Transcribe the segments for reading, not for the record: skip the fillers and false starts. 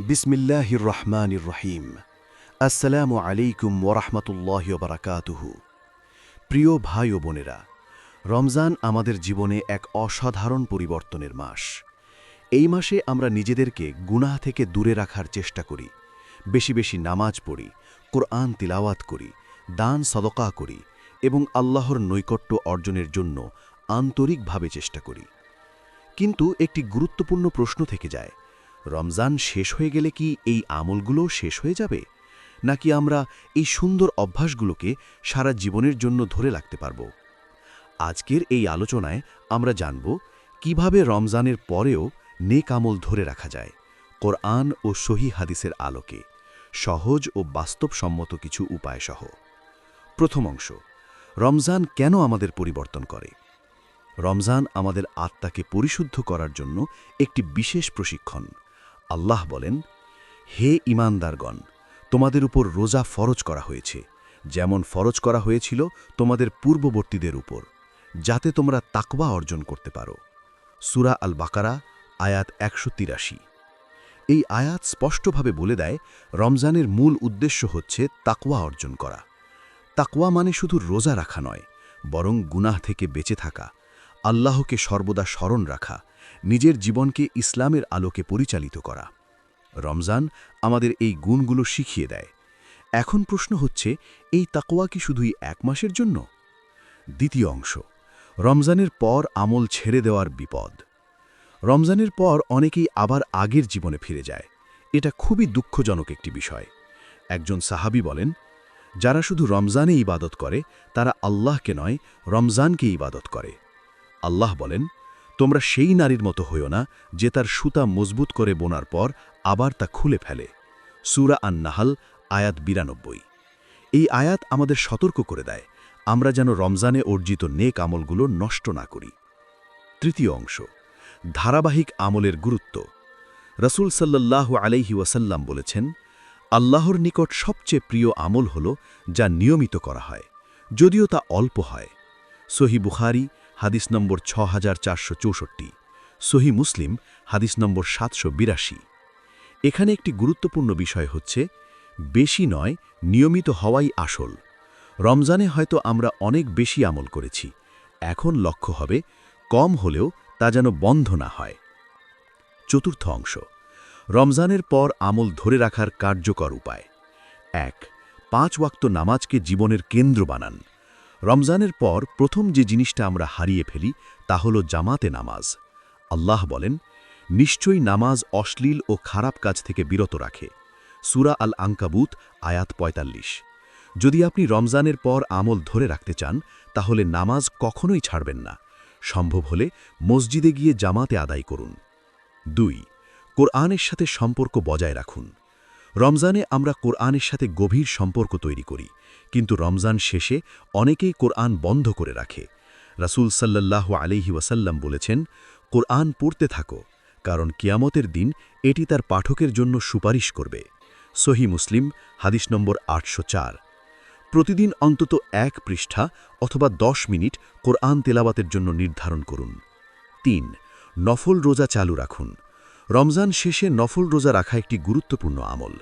বিসমিল্লাহির রহমানির রহিম। আসসালামু আলাইকুম ওরহমতুল্লাহি ওবারাকাতুহু। প্রিয় ভাই ও বোনেরা, রমজান আমাদের জীবনে এক অসাধারণ পরিবর্তনের মাস। এই মাসে আমরা নিজেদেরকে গুনাহ থেকে দূরে রাখার চেষ্টা করি, বেশি বেশি নামাজ পড়ি, কোরআন তিলাওয়াত করি, দান সদকা করি এবং আল্লাহর নৈকট্য অর্জনের জন্য আন্তরিকভাবে চেষ্টা করি। কিন্তু একটি গুরুত্বপূর্ণ প্রশ্ন থেকে যায়, রমজান শেষ হয়ে গেলে কি এই আমলগুলো শেষ হয়ে যাবে, নাকি আমরা এই সুন্দর অভ্যাসগুলোকে সারা জীবনের জন্য ধরে রাখতে পারব? আজকের এই আলোচনায় আমরা জানব কিভাবে রমজানের পরেও নেক আমল ধরে রাখা যায়, কোরআন ও সহিহ হাদিসের আলোকে, সহজ ও বাস্তবসম্মত কিছু উপায় সহ। প্রথম অংশ, রমজান কেন আমাদের পরিবর্তন করে? রমজান আমাদের আত্মাকে পরিশুদ্ধ করার জন্য একটি বিশেষ প্রশিক্ষণ। আল্লাহ বলেন, হে ঈমানদারগণ, তোমাদের উপর রোজা ফরজ করা হয়েছে, যেমন ফরজ করা হয়েছিল তোমাদের পূর্ববর্তীদের উপর, যাতে তোমরা তাকওয়া অর্জন করতে পারো। সূরা আল বাকারা আয়াত ১৮৩। এই আয়াত স্পষ্টভাবে বলে দেয়, রমজানের মূল উদ্দেশ্য হচ্ছে তাকওয়া অর্জন করা। তাকওয়া মানে শুধু রোজা রাখা নয়, বরং গুনাহ থেকে বেঁচে থাকা, আল্লাহকে সর্বদা স্মরণ রাখা, নিজের জীবনকে ইসলামের আলোকে পরিচালিত করা। রমজান আমাদের এই গুণগুলো শিখিয়ে দেয়। এখন প্রশ্ন হচ্ছে, এই তাকওয়া কি শুধুই এক মাসের জন্য? দ্বিতীয় অংশ, রমজানের পর আমল ছেড়ে দেওয়ার বিপদ। রমজানের পর অনেকেই আবার আগের জীবনে ফিরে যায়। এটা খুবই দুঃখজনক একটি বিষয়। একজন সাহাবী বলেন, যারা শুধু রমজানে ইবাদত করে তারা আল্লাহকে নয়, রমজানকে ইবাদত করে। আল্লাহ বলেন, তোমরা সেই নারীর মতো হইও না যে তার সুতা মজবুত করে বোনার পর আবার তা খুলে ফেলে। সূরা আন-নাহল আয়াত ৯২। এই আয়াত আমাদের সতর্ক করে দেয়, আমরা যেন রমজানে অর্জিত নেক আমলগুলো নষ্ট না করি। তৃতীয় অংশ, ধারাবাহিক আমলের গুরুত্ব। রাসূল সাল্লাল্লাহু আলাইহি ওয়াসাল্লাম বলেছেন, আল্লাহর নিকট সবচেয়ে প্রিয় আমল হল যা নিয়মিত করা হয়, যদিও তা অল্প হয়। সহিহ বুখারী হাদিস নম্বর ৬৪৬৪, সহিহ মুসলিম হাদিস নম্বর ৭৮২। এখানে একটি গুরুত্বপূর্ণ বিষয় হচ্ছে, বেশি নয়, নিয়মিত হওয়াই আসল। রমজানে হয়তো আমরা অনেক বেশি আমল করেছি, এখন লক্ষ্য হবে কম হলেও তা যেন বন্ধ না হয়। চতুর্থ অংশ, রমজানের পর আমল ধরে রাখার কার্যকর উপায়। ১. ৫ ওয়াক্ত নামাজকে জীবনের কেন্দ্র বানান। রমজানের পর প্রথম যে জিনিসটা আমরা হারিয়ে ফেলি তা হল জামাতে নামাজ। আল্লাহ বলেন, নিশ্চয়ই নামাজ অশ্লীল ও খারাপ কাজ থেকে বিরত রাখে। সূরা আল আনকাবুত আয়াত ৪৫। যদি আপনি রমজানের পর আমল ধরে রাখতে চান, তাহলে নামাজ কখনোই ছাড়বেন না। সম্ভব হলে মসজিদে গিয়ে জামাতে আদায় করুন। ২. কোরআনের সাথে সম্পর্ক বজায় রাখুন। রমজানে আমরা কোরআনের সাথে গভীর সম্পর্ক তৈরি করি, কিন্তু রমজান শেষে অনেকেই কোরআন বন্ধ করে রাখে। রাসূল সাল্লাল্লাহু আলাইহি ওয়াসাল্লাম বলেছেন, কোরআন পড়তে থাকো, কারণ কিয়ামতের দিন এটি তার পাঠকের জন্য সুপারিশ করবে। সহিহ মুসলিম হাদিস নম্বর ৮০৪। প্রতিদিন অন্তত ১ পৃষ্ঠা অথবা ১০ মিনিট কোরআন তেলাওয়াতের জন্য নির্ধারণ করুন। ৩. নফল রোজা চালু রাখুন। রমজান শেষে নফল রোজা রাখা একটি গুরুত্বপূর্ণ আমল।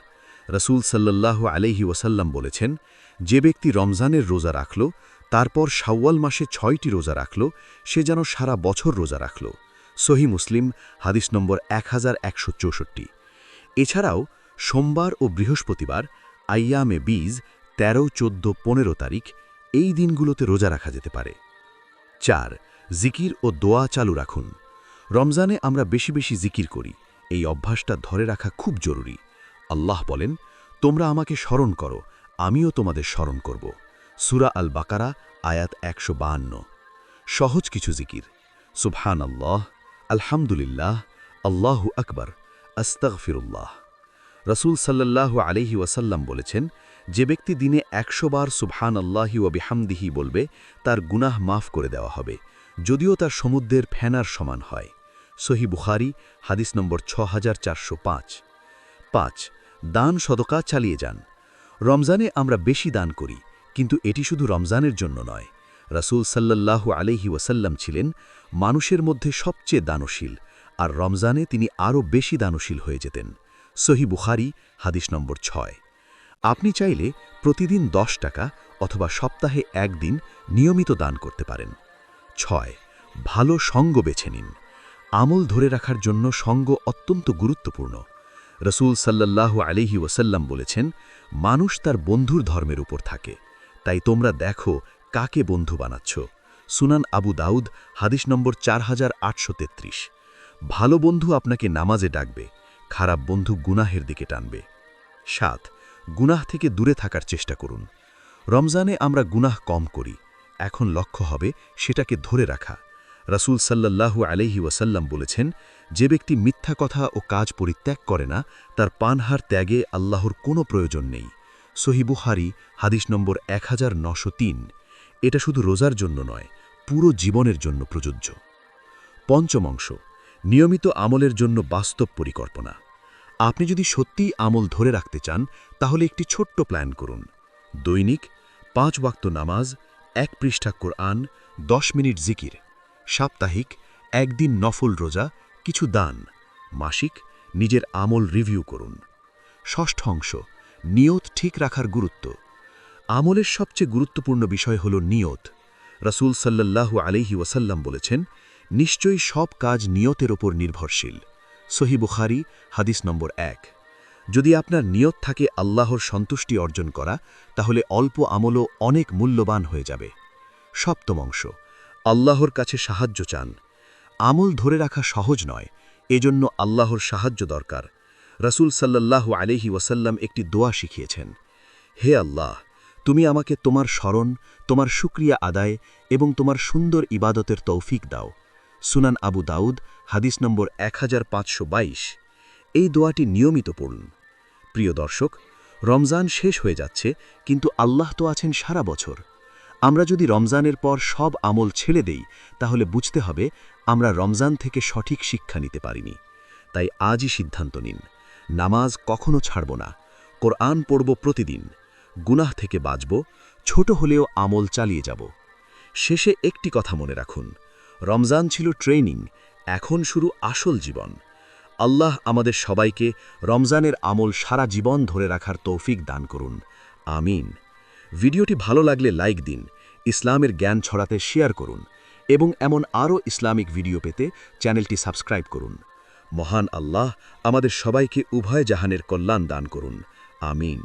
রাসূল সাল্লাল্লাহু আলাইহি ওয়াসাল্লাম বলেছেন, যে ব্যক্তি রমজানের রোজা রাখল, তারপর শাওয়াল মাসে ৬টি রোজা রাখল, সে যেন সারা বছর রোজা রাখল। সহিহ মুসলিম হাদিস নম্বর ১১৬৪। এছাড়াও সোমবার ও বৃহস্পতিবার আইয়ামে বীজ ১৩, ১৪, ১৫ তারিখ এই দিনগুলোতে রোজা রাখা যেতে পারে। ৪. জিকির ও দোয়া চালু রাখুন। রমজানে আমরা বেশি বেশি জিকির করি, এই অভ্যাসটা ধরে রাখা খুব জরুরি। আল্লাহ বলেন, তোমরা আমাকে স্মরণ করো, আমিও তোমাদের স্মরণ করব। সূরা আল বাকারা আয়াত ১৫২। সহজ কিছু জিকির: সুবহানাল্লাহ, আলহামদুলিল্লাহ, আল্লাহু আকবার, আস্তাগফিরুল্লাহ। রাসূল সাল্লাল্লাহু আলাইহি ওয়াসাল্লাম বলেছেন, যে ব্যক্তি দিনে ১০০ বার সুবহানাল্লাহি ওয়া বিহামদিহি বলবে, তার গুনাহ মাফ করে দেওয়া হবে, যদিও তার সমুদ্রের ফেনার সমান হয়। সহিহ বুখারী হাদিস নম্বর ৬৪০৫। ৫. দান সদকা চালিয়ে যান। রমজানে আমরা বেশি দান করি, কিন্তু এটি শুধু রমজানের জন্য নয়। রাসূল সাল্লাল্লাহু আলাইহি ওয়াসাল্লাম ছিলেন মানুষের মধ্যে সবচেয়ে দানশীল, আর রমজানে তিনি আরও বেশি দানশীল হয়ে যেতেন। সহি বুখারী হাদিস নম্বর 6। আপনি চাইলে প্রতিদিন 10 টাকা অথবা সপ্তাহে একদিন নিয়মিত দান করতে পারেন। 6 ভালো সঙ্গ বেছে নিন। আমল ধরে রাখার জন্য সঙ্গ অত্যন্ত গুরুত্বপূর্ণ। রসূল সাল্লাল্লাহু আলাইহি ওয়াসাল্লাম বলেছেন, মানুষ তার বন্ধুর ধর্মের উপর থাকে, তাই তোমরা দেখো কাকে বন্ধু বানাচ্ছ। সুনান আবু দাউদ হাদিস নম্বর 4833। ভালো বন্ধু আপনাকে নামাজে ডাকবে, খারাপ বন্ধু গুনাহের দিকে টানবে। 7 গুনাহ থেকে দূরে থাকার চেষ্টা করুন। রমজানে আমরা গুনাহ কম করি, এখন লক্ষ্য হবে সেটাকে ধরে রাখা। রাসূল সাল্লাল্লাহু আলাইহি ওয়াসাল্লাম বলেছেন, যে ব্যক্তি মিথ্যা কথা ও কাজ পরিত্যাগ করে না, তার পানহার ত্যাগে আল্লাহর কোনো প্রয়োজন নেই। সহিহ বুখারী হাদিস নম্বর 1903। এটা শুধু রোজার জন্য নয়, পুরো জীবনের জন্য প্রযোজ্য। পঞ্চম অংশ, নিয়মিত আমলের জন্য বাস্তব পরিকল্পনা। আপনি যদি সত্যিই আমল ধরে রাখতে চান, তাহলে একটি ছোট্ট প্ল্যান করুন। দৈনিক 5 ওয়াক্ত নামাজ, 1 পৃষ্ঠা কোরআন, 10 মিনিট জিকির। সাপ্তাহিক 1 দিন নফল রোজা, কিছু দান। মাসিক নিজের আমল রিভিউ করুন। ষষ্ঠ অংশ, নিয়ত ঠিক রাখার গুরুত্ব। আমলের সবচেয়ে গুরুত্বপূর্ণ বিষয় হল নিয়ত। রাসূল সাল্লাল্লাহু আলাইহি ওয়াসাল্লাম বলেছেন, নিশ্চয়ই সব কাজ নিয়তের ওপর নির্ভরশীল। সহিহ বুখারী হাদিস নম্বর 1। যদি আপনার নিয়ত থাকে আল্লাহর সন্তুষ্টি অর্জন করা, তাহলে অল্প আমলও অনেক মূল্যবান হয়ে যাবে। সপ্তম অংশ, আল্লাহর কাছে সাহায্য চান। আমল ধরে রাখা সহজ নয়, এজন্য আল্লাহর সাহায্য দরকার। রাসূল সাল্লাল্লাহু আলাইহি ওয়াসাল্লাম একটি দোয়া শিখিয়েছেন, হে আল্লাহ, তুমি আমাকে তোমার স্মরণ, তোমার শুকরিয়া আদায় এবং তোমার সুন্দর ইবাদতের তৌফিক দাও। সুনান আবু দাউদ হাদিস নম্বর 1522। এই দোয়াটি নিয়মিত পড়ুন। প্রিয় দর্শক, রমজান শেষ হয়ে যাচ্ছে, কিন্তু আল্লাহ তো আছেন সারা বছর। আমরা যদি রমজানের পর সব আমল ছেড়ে দেই, তাহলে বুঝতে হবে আমরা রমজান থেকে সঠিক শিক্ষা নিতে পারিনি। তাই আজই সিদ্ধান্ত নিন, নামাজ কখনো ছাড়ব না, কোরআন পড়ব প্রতিদিন, গুনাহ থেকে বাঁচব, ছোট হলেও আমল চালিয়ে যাব। শেষে একটি কথা মনে রাখুন, রমজান ছিল ট্রেনিং, এখন শুরু আসল জীবন। আল্লাহ আমাদের সবাইকে রমজানের আমল সারা জীবন ধরে রাখার তৌফিক দান করুন। আমিন। ভিডিওটি ভালো লাগলে লাইক দিন, ইসলামের জ্ঞান ছড়াতে শেয়ার করুন এবং এমন আরও ইসলামিক ভিডিও পেতে চ্যানেলটি সাবস্ক্রাইব করুন। মহান আল্লাহ আমাদের সবাইকে উভয় জাহানের কল্যাণ দান করুন। আমিন।